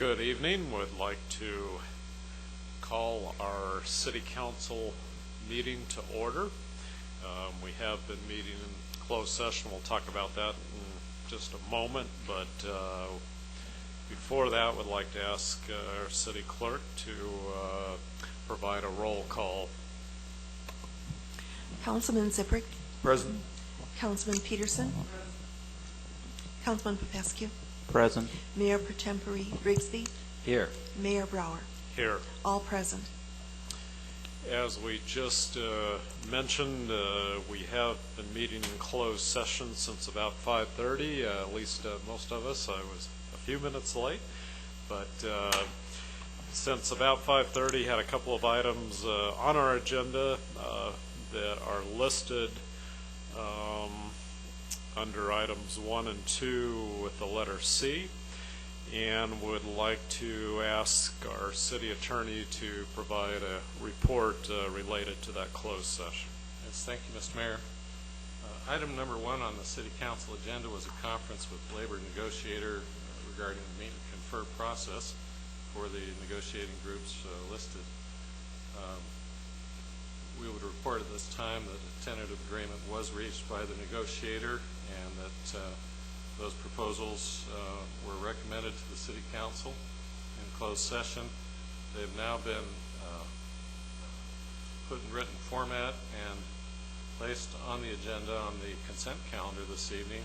Good evening. Would like to call our City Council meeting to order. We have been meeting in closed session. We'll talk about that in just a moment, but before that, would like to ask our City Clerk to provide a roll call. Councilman Ziprick. Present. Councilman Peterson. Councilman Popescu. Present. Mayor Pro Tempore Rigsby. Here. Mayor Brower. Here. All present. As we just mentioned, we have been meeting in closed session since about 5:30. At least most of us. I was a few minutes late, but since about 5:30, had a couple of items on our agenda that are listed under items 1 and 2 with the letter C, and would like to ask our city attorney to provide a report related to that closed session. Yes, thank you, Mr. Mayor. Item number 1 on the City Council agenda was a conference with labor negotiator regarding the meet and confer process for the negotiating groups listed. We would report at this time that a tentative agreement was reached by the negotiator and that those proposals were recommended to the City Council in closed session. They've now been put in written format and placed on the agenda on the consent calendar this evening.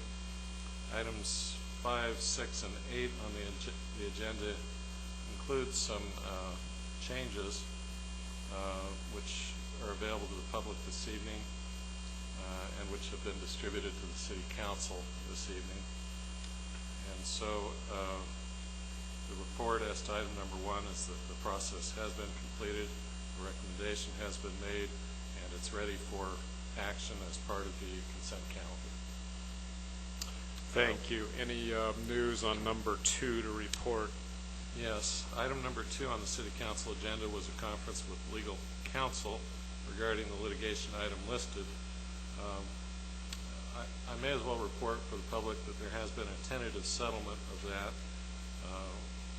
Items 5, 6, and 8 on the agenda include some changes which are available to the public this evening and which have been distributed to the City Council this evening. And so the report as to item number 1 is that the process has been completed, the recommendation has been made, and it's ready for action as part of the consent calendar. Thank you. Any news on number 2 to report? Yes. Item number 2 on the City Council agenda was a conference with legal counsel regarding the litigation item listed. I may as well report for the public that there has been a tentative settlement of that,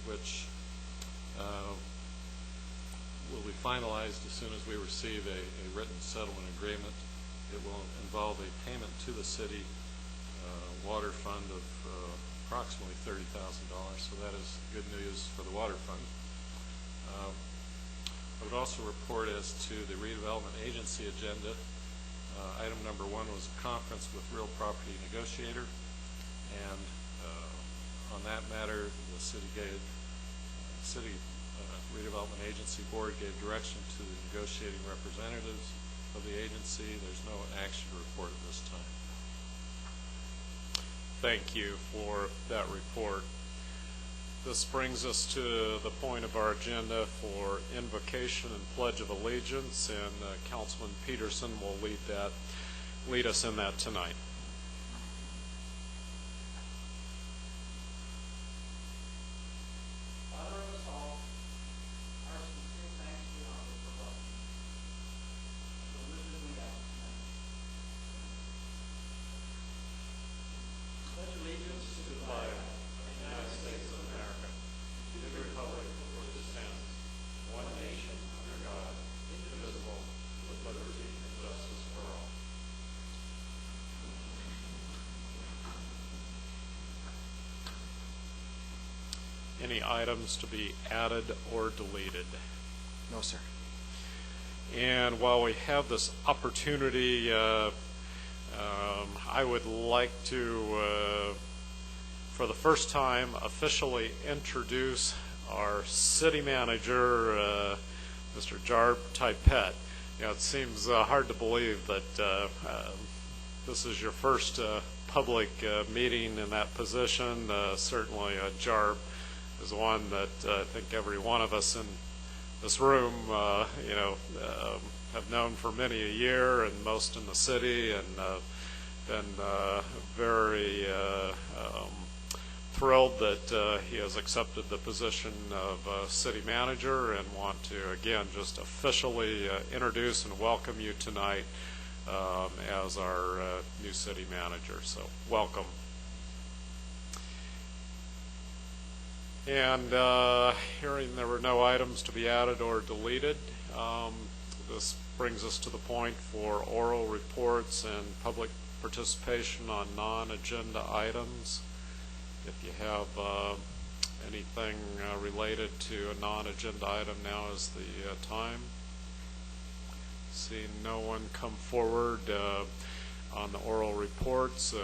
which will be finalized as soon as we receive a written settlement agreement. It will involve a payment to the city water fund of approximately $30,000, so that is good news for the water fund. I would also report as to the redevelopment agency agenda. Item number 1 was a conference with real property negotiator, and on that matter, the city redevelopment agency board gave direction to the negotiating representatives of the agency. There's no action to report at this time. Thank you for that report. This brings us to the point of our agenda for invocation and pledge of allegiance, and Councilman Peterson will lead us in that tonight. Any items to be added or deleted? No, sir. And while we have this opportunity, I would like to, for the first time, officially introduce our city manager, Mr. Jarb Typet. It seems hard to believe that this is your first public meeting in that position. Certainly, Jarb is one that I think every one of us in this room, have known for many a year, and most in the city, and been very thrilled that he has accepted the position of city manager, and want to again just officially introduce and welcome you tonight as our new city manager. So welcome. And hearing there were no items to be added or deleted, this brings us to the point for oral reports and public participation on non-agenda items. If you have anything related to a non-agenda item, now is the time. Seeing no one come forward on the oral reports,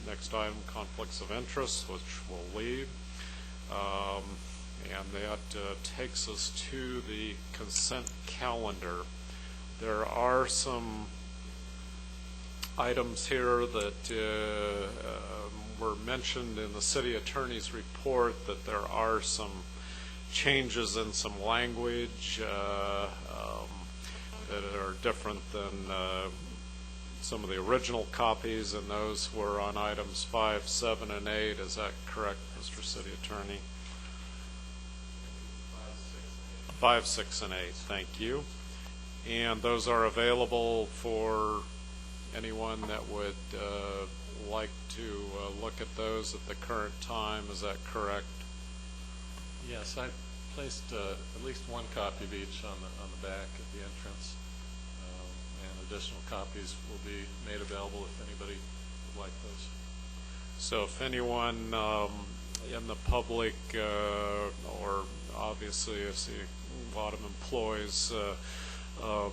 next item, conflicts of interest, which we'll leave. And that takes us to the consent calendar. There are some items here that were mentioned in the city attorney's report, that there are some changes in some language that are different than some of the original copies, and those were on items 5, 7, and 8. Is that correct, Mr. City Attorney? 5, 6, and 8. Thank you. And those are available for anyone that would like to look at those at the current time. Is that correct? Yes, I placed at least one copy of each on the back at the entrance, and additional copies will be made available if anybody would like those. So if anyone in the public, or obviously if a lot of employees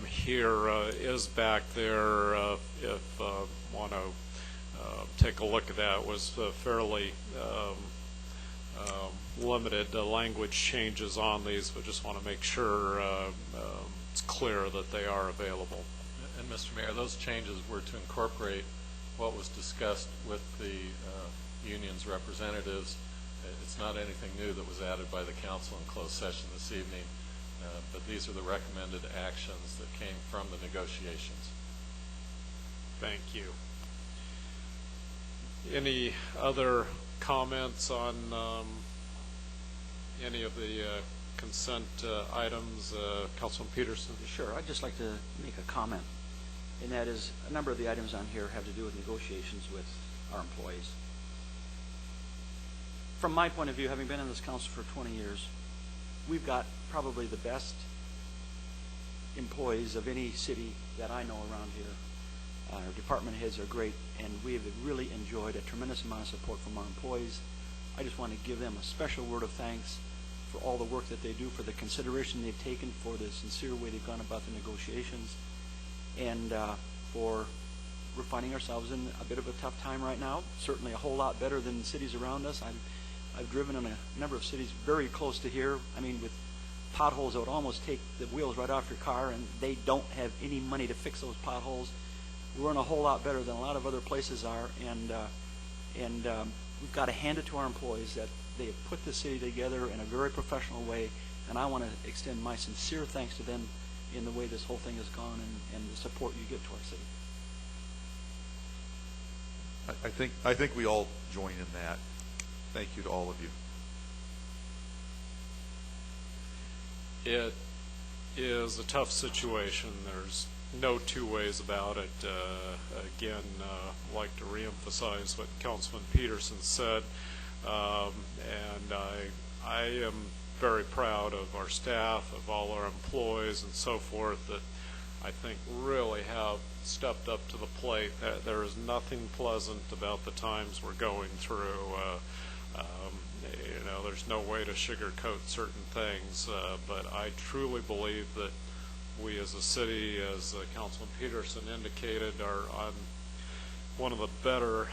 here is back there, if want to take a look at that, it was fairly limited language changes on these, but just want to make sure it's clear that they are available. And Mr. Mayor, those changes were to incorporate what was discussed with the union's representatives. It's not anything new that was added by the council in closed session this evening, but these are the recommended actions that came from the negotiations. Thank you. Any other comments on any of the consent items? Councilman Peterson? Sure. I'd just like to make a comment, and that is a number of the items on here have to do with negotiations with our employees. From my point of view, having been in this council for 20 years, we've got probably the best employees of any city that I know around here. Our department heads are great, and we have really enjoyed a tremendous amount of support from our employees. I just want to give them a special word of thanks for all the work that they do, for the consideration they've taken, for the sincere way they've gone about the negotiations, and for we're finding ourselves in a bit of a tough time right now. Certainly a whole lot better than cities around us. I've driven in a number of cities very close to here. I mean, with potholes that would almost take the wheels right off your car, and they don't have any money to fix those potholes. We're in a whole lot better than a lot of other places are, and we've got to hand it to our employees that they have put the city together in a very professional way, and I want to extend my sincere thanks to them in the way this whole thing has gone, and the support you give to our city. I think we all join in that. Thank you to all of you. It is a tough situation. There's no two ways about it. Again, I'd like to reemphasize what Councilman Peterson said, and I am very proud of our staff, of all our employees and so forth, that I think really have stepped up to the plate. There is nothing pleasant about the times we're going through. You know, there's no way to sugarcoat certain things, but I truly believe that we as a city, as Councilman Peterson indicated, are on one of the better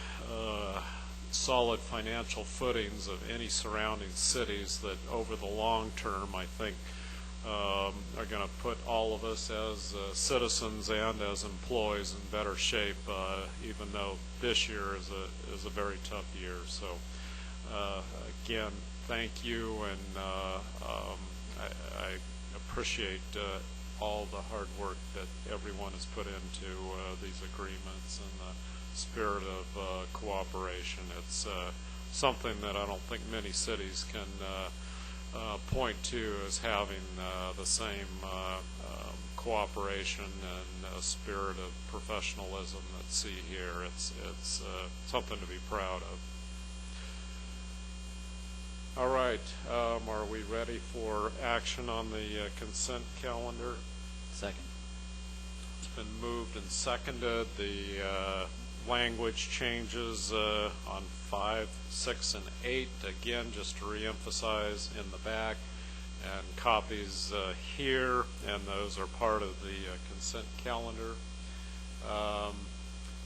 solid financial footings of any surrounding cities that over the long term, I think, are going to put all of us as citizens and as employees in better shape, even though this year is a very tough year. So again, thank you, and I appreciate all the hard work that everyone has put into these agreements and the spirit of cooperation. It's something that I don't think many cities can point to as having the same cooperation and spirit of professionalism that see here. It's something to be proud of. All right, are we ready for action on the consent calendar? Second. It's been moved and seconded. The language changes on 5, 6, and 8. Again, just to reemphasize, in the back, and copies here, and those are part of the consent calendar.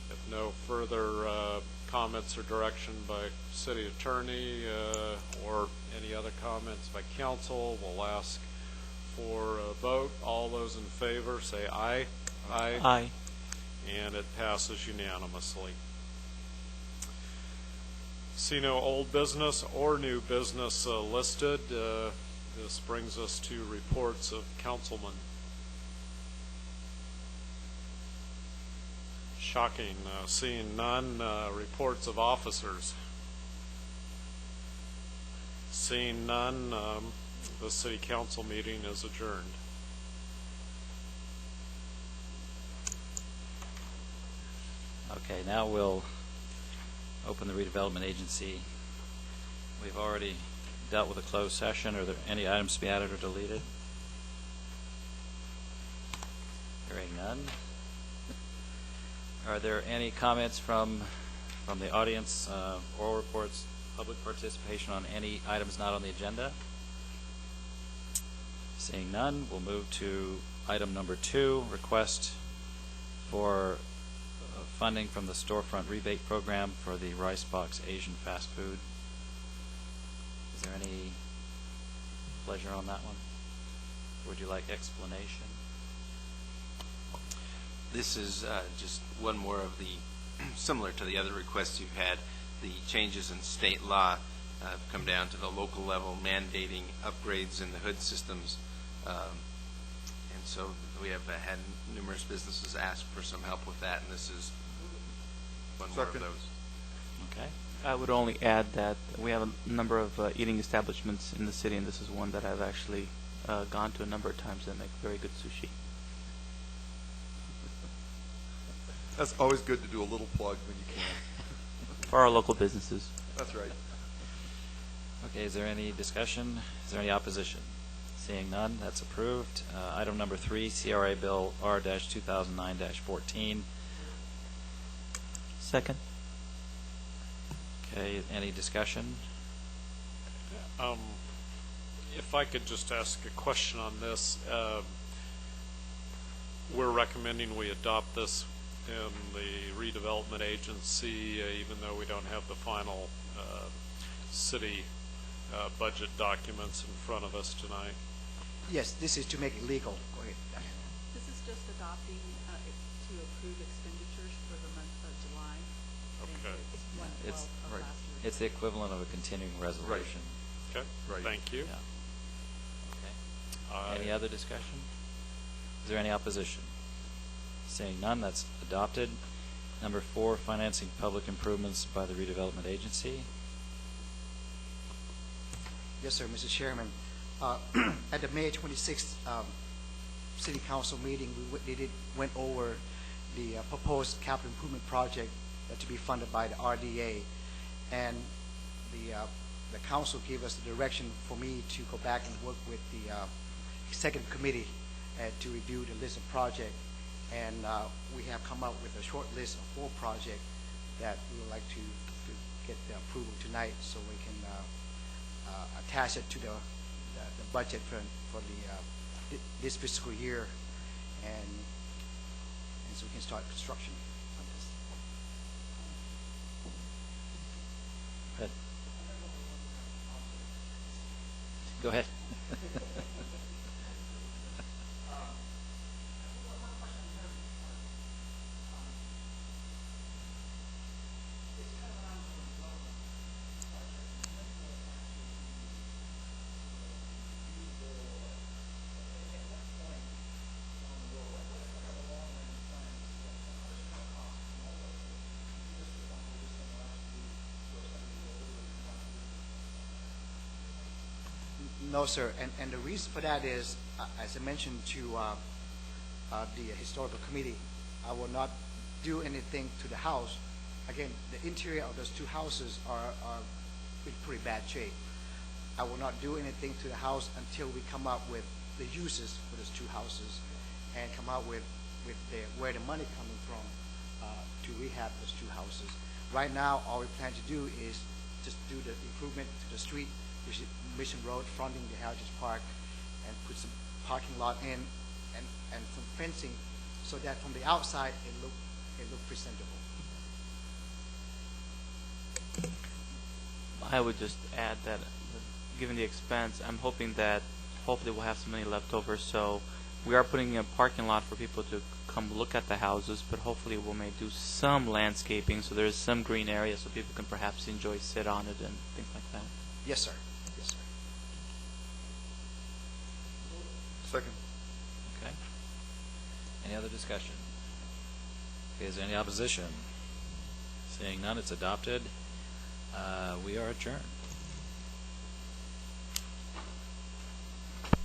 If no further comments or direction by city attorney or any other comments by council, we'll ask for a vote. All those in favor say aye. Aye. Aye. And it passes unanimously. See no old business or new business listed. This brings us to reports of councilmen. Shocking. Seeing none. Reports of officers. Seeing none, the city council meeting is adjourned. Okay, now we'll open the redevelopment agency. We've already dealt with a closed session. Are there any items to be added or deleted? Hearing none. Are there any comments from the audience, oral reports, public participation on any items not on the agenda? Seeing none, we'll move to item number 2, request for funding from the storefront rebate program for the Rice Box Asian fast food. Is there any pleasure on that one? Or would you like explanation? This is just one more of the, similar to the other requests you've had, the changes in state law have come down to the local level, mandating upgrades in the hood systems. And so we have had numerous businesses ask for some help with that, and this is one more of Second. those. Okay. I would only add that we have a number of eating establishments in the city, and this is one that I've actually gone to a number of times that make very good sushi. That's always good to do a little plug when you can. For our local businesses. That's right. Okay, is there any discussion? Is there any opposition? Seeing none, that's approved. Item number 3, CRA Bill R-2009-14. Second. Okay, any discussion? If I could just ask a question on this. We're recommending we adopt this in the redevelopment agency, even though we don't have the final city budget documents in front of us tonight. Yes, this is to make it legal. Go ahead. This is just adopting to approve expenditures for the month of July. Okay. It's- of right. last year. It's the equivalent of a continuing resolution. Okay, Right. thank you. Yeah. Okay. Any other discussion? Is there any opposition? Seeing none, that's adopted. Number 4, financing public improvements by the redevelopment agency. Yes, sir, Mr. Chairman. At the May 26th City Council meeting, went over the proposed capital improvement project to be funded by the RDA, and the council gave us the direction for me to go back and work with the executive committee to review the list of projects, and we have come up with a short list of 4 projects that we would like to get the approval tonight, so we can attach it to the budget for this fiscal year, and so we can start construction on this. Good. Go ahead. No, sir, and the reason for that is, as I mentioned to the historical committee, I will not do anything to the house. Again, the interior of those 2 houses are in pretty bad shape. I will not do anything to the house until we come up with the uses for those two houses and come out with where the money coming from to rehab those two houses. Right now, all we plan to do is just do the improvement to the street, which is Mission Road, fronting the Heritage Park, and put some parking lot in and some fencing so that from the outside it look presentable. I would just add that, given the expense, I'm hoping that hopefully we'll have some money left over. So we are putting in a parking lot for people to come look at the houses, but hopefully we may do some landscaping so there's some green area so people can perhaps sit on it and things like that. Yes, sir. Yes, sir. Second. Okay. Any other discussion? Okay, is there any opposition? Seeing none, it's adopted. We are adjourned.